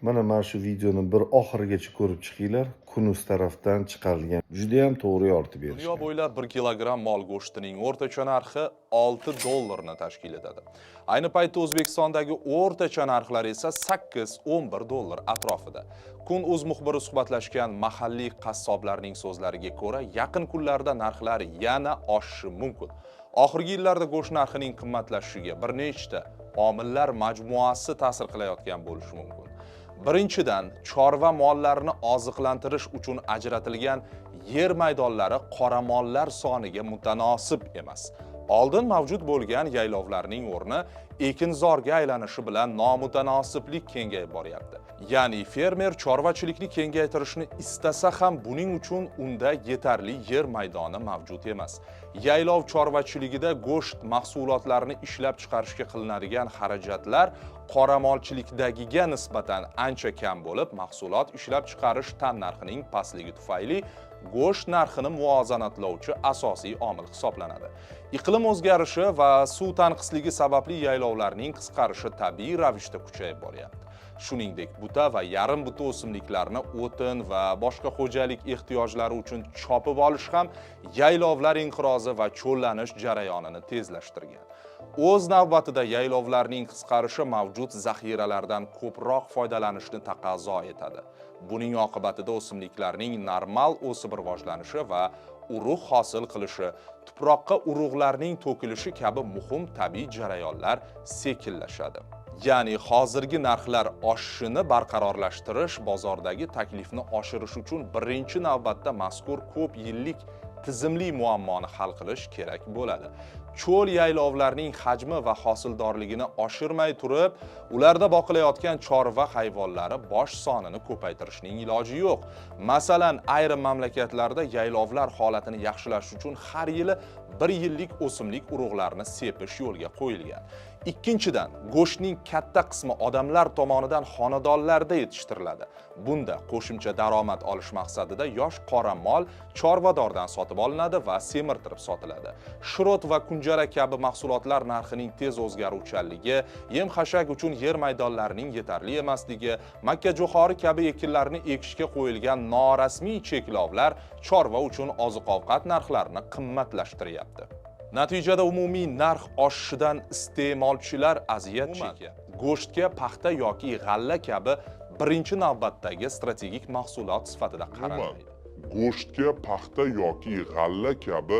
Mana shu videoni bir oxirigacha ko'rib chiqinglar. Kunuz tarafdan chiqarilgan. Juda ham to'g'ri yoritib Dunyo berishgan. bo'ylab 1 kilogramm mol go'shtining o'rtacha narxi 6 dollarni tashkil etadi. Ayni paytda O'zbekistondagi o'rtacha narxlar esa 8-11 dollar atrofida. Kun.uz muxbiri suhbatlashgan mahalliy qassoblarning so'zlariga ko'ra, yaqin kunlarda narxlar yana oshishi mumkin. Oxirgi yillarda go'sht narxining qimmatlashishiga bir nechta omillar majmuasi ta'sir qilayotgan bo'lishi mumkin. Birinchidan, chorva mollarini oziqlantirish uchun ajratilgan yer maydonlari qoramollar soniga mutanosib emas. Oldin mavjud bo'lgan yaylovlarning o'rni ekinzorga aylanishi bilan nomutanosiblik kengayib boryapti. Ya'ni fermer chorvachilikni kengaytirishni istasa ham buning uchun unda yetarli yer maydoni mavjud emas. Yaylov chorvachiligida go'sht mahsulotlarini ishlab chiqarishga qilinadigan xarajatlar qoramolchilikdagiga nisbatan ancha kam bo'lib, mahsulot ishlab chiqarish tannarxining pastligi tufayli go'sht narxini muvozanatlovchi asosiy omil hisoblanadi. Iqlim o'zgarishi va suv tanqisligi sababli yaylovlarning qisqarishi tabiiy ravishda kuchayib boryapti. Shuningdek, buta va yarim buta o'simliklarni o'tin va boshqa xo'jalik ehtiyojlari uchun chopib olish ham yaylovlar inqirozi va cho'llanish jarayonini tezlashtirgan. O'z navbatida yaylovlarning qisqarishi mavjud zaxiralardan ko'proq foydalanishni taqozo etadi. Buning oqibatida o'simliklarning normal o'sib rivojlanishi va urug' hosil qilishi, tuproqqa urug'larning to'kilishi kabi muhim tabiiy jarayonlar sekinlashadi. Ya'ni hozirgi narxlar oshishini barqarorlashtirish, bozordagi taklifni oshirish uchun birinchi navbatda mazkur ko'p yillik tizimli muammoni hal qilish kerak bo'ladi. Cho'l yaylovlarning hajmi va hosildorligini oshirmay turib, ularda boqilayotgan chorva hayvonlari bosh sonini ko'paytirishning iloji yo'q. Masalan, ayrim mamlakatlarda yaylovlar holatini yaxshilash uchun har yili 1 yillik o'simlik urug'larini sepish yo'lga qo'yilgan. Ikkinchidan, go'shtning katta qismi odamlar tomonidan xonadonlarda yetishtiriladi. Bunda qo'shimcha daromad olish maqsadida yosh qora mol chorvadordan sotib olinadi va semirtirib sotiladi. Shirot va kunjara kabi mahsulotlar narxining tez o'zgaruvchanligi, yem-xashak uchun yer maydonlarining yetarli emasligi, makkajo'xori kabi ekinlarni ekishga qo'yilgan norasmiy cheklovlar chorva uchun oziq-ovqat narxlarini qimmatlashtiryapti. Natijada umumiy narx oshishidan iste'molchilar aziyat chekyapti. Go'shtga paxta yoki g'alla kabi birinchi navbatdagi strategik mahsulot sifatida qaralmaydi. Go'shtga paxta yoki g'alla kabi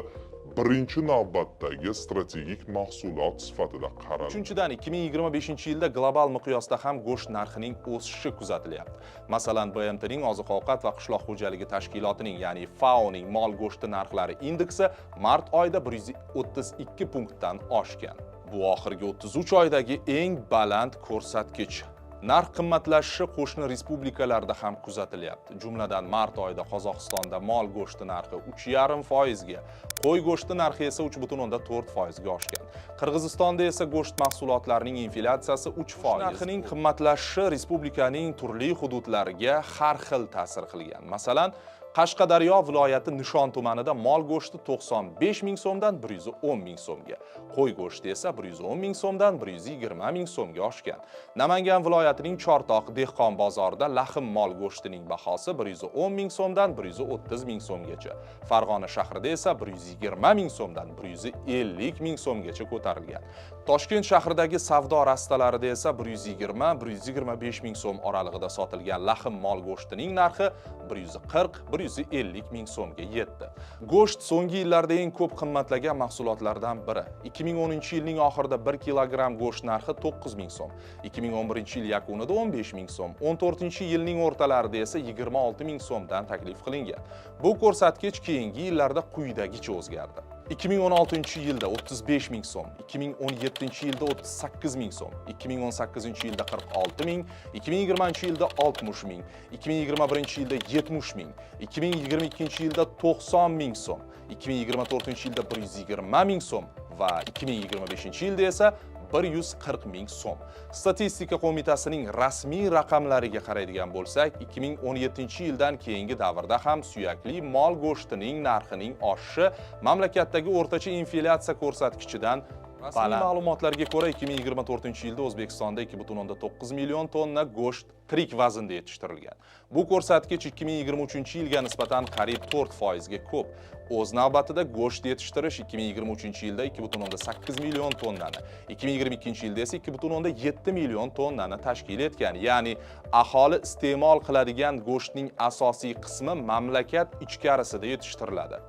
birinchi navbatdagi strategik mahsulot sifatida qaraladi. Uchinchidan, 2025-yilda global miqyosda ham go'sht narxining o'sishi kuzatilyapti. Masalan, BMTning oziq-ovqat va qishloq xo'jaligi tashkilotining, ya'ni FAOning mol go'shti narxlari indeksi mart oyida 132 punktdan oshgan. Bu oxirgi 33 oydagi eng baland ko'rsatkich. Narx qimmatlashishi qo'shni respublikalarda ham kuzatilyapti. Jumladan, mart oyida Qozog'istonda mol go'shti narxi 3,5% ga, qo'y go'shti narxi esa 3,4% ga oshgan. Qirg'izistonda esa go'sht mahsulotlarining inflyatsiyasi 3%. Narxining qimmatlashishi respublikaning turli hududlariga har xil ta'sir qilgan. Masalan, Qashqadaryo viloyati Nishon tumanida mol go'shti 95 ming so'mdan 110 ming so'mga, qo'y go'shti esa 110 ming so'mdan 120 ming so'mga oshgan. Namangan viloyatining Chortoq dehqon bozorida laxim mol go'shtining bahosi 110 ming so'mdan 130 ming so'mgacha. Farg'ona shahrida esa 120 ming so'mdan 150 ming so'mgacha ko'tarilgan. Toshkent shahridagi savdo rastalarida esa 120-125 ming so'm oralig'ida sotilgan laxim mol go'shtining narxi 140-150 ming so'mga yetdi. Go'sht so'nggi yillarda eng ko'p qimmatlagan mahsulotlardan biri. 2010-yilning oxirida 1 kilogramm go'sht narxi 9 ming so'm, 2011-yil yakunida 15 ming so'm, 14-yilning o'rtalarida esa 26 ming so'mdan taklif qilingan. Bu ko'rsatkich keyingi yillarda quyidagicha o'zgardi. 2016-yilda 35 ming so'm, 2017-yilda 38 ming so'm, 2018-yilda 46 ming, 2020-yilda 60 ming, 2021-yilda 70 ming, 2022-yilda 90 ming so'm, 2024-yilda 120 ming so'm va 2025-yilda esa 140 ming so'm. Statistika qo'mitasining rasmiy raqamlariga qaraydigan bo'lsak, 2017-yildan keyingi davrda ham suyakli mol go'shtining narxining oshishi mamlakatdagi o'rtacha inflyatsiya ko'rsatkichidan Rasmiy ma'lumotlarga ko'ra 2024-yilda O'zbekistonda 2,9 million tonna go'sht tirik vaznda yetishtirilgan. Bu ko'rsatkich 2023-yilga nisbatan qariyb 4% ga ko'p. O'z navbatida go'sht yetishtirish 2023-yilda 2,8 million tonnani, 2022-yilda esa 2,7 million tonnani tashkil etgan. Ya'ni aholi iste'mol qiladigan go'shtning asosiy qismi mamlakat ichkarisida yetishtiriladi.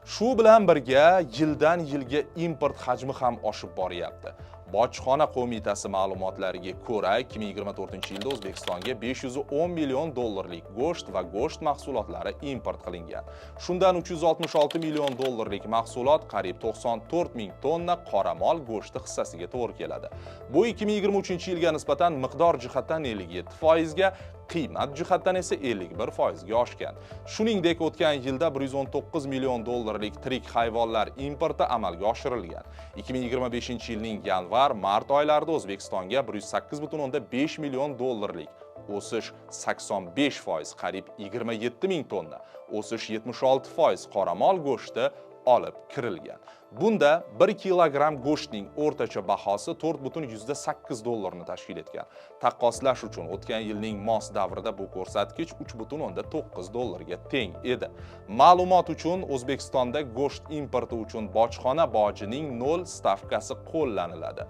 Shu bilan birga yildan yilga import hajmi ham oshib boryapti. Bojxona qo'mitasi ma'lumotlariga ko'ra, 2024-yilda O'zbekistonga 510 million dollarlik go'sht va go'sht mahsulotlari import qilingan. Shundan 366 million dollarlik mahsulot qariyb 94 ming tonna qoramol go'shti hissasiga to'g'ri keladi. Bu 2023-yilga nisbatan miqdor jihatdan 57% ga, qiymat jihatdan esa 51% ga oshgan. Shuningdek, o'tgan yilda 119 million dollarlik tirik hayvonlar importi amalga oshirilgan. 2025-yilning yanvar-mart oylarida O'zbekistonga 108,5 million dollarlik o'sish 85%, qariyb 27 ming tonna, o'sish 76% qoramol go'shti olib kirilgan. Bunda 1 kilogramm go'shtning o'rtacha bahosi 4,8 dollarni tashkil etgan. Taqqoslash uchun o'tgan yilning mos davrida bu ko'rsatkich 3,9 dollarga teng edi. Ma'lumot uchun, O'zbekistonda go'sht importi uchun bojxona bojining 0 stavkasi qo'llaniladi.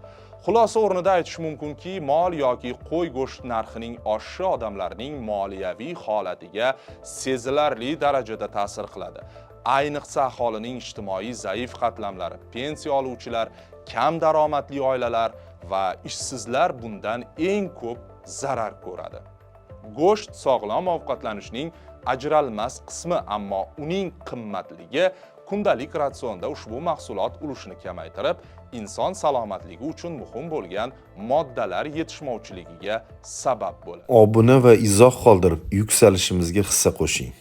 Xulosa o'rnida aytish mumkinki, mol yoki qo'y go'sht narxining oshishi odamlarning moliyaviy holatiga sezilarli darajada ta'sir qiladi. Ayniqsa aholining ijtimoiy zaif qatlamlari, pensiya oluvchilar, kam daromadli oilalar va ishsizlar bundan eng ko'p zarar ko'radi. Go'sht sog'lom ovqatlanishning ajralmas qismi, ammo uning qimmatligi kundalik ratsionda ushbu mahsulot ulushini kamaytirib, inson salomatligi uchun muhim bo'lgan moddalar yetishmovchiligiga sabab bo'ladi. Obuna va izoh qoldirib, yuksalishimizga hissa qo'shing.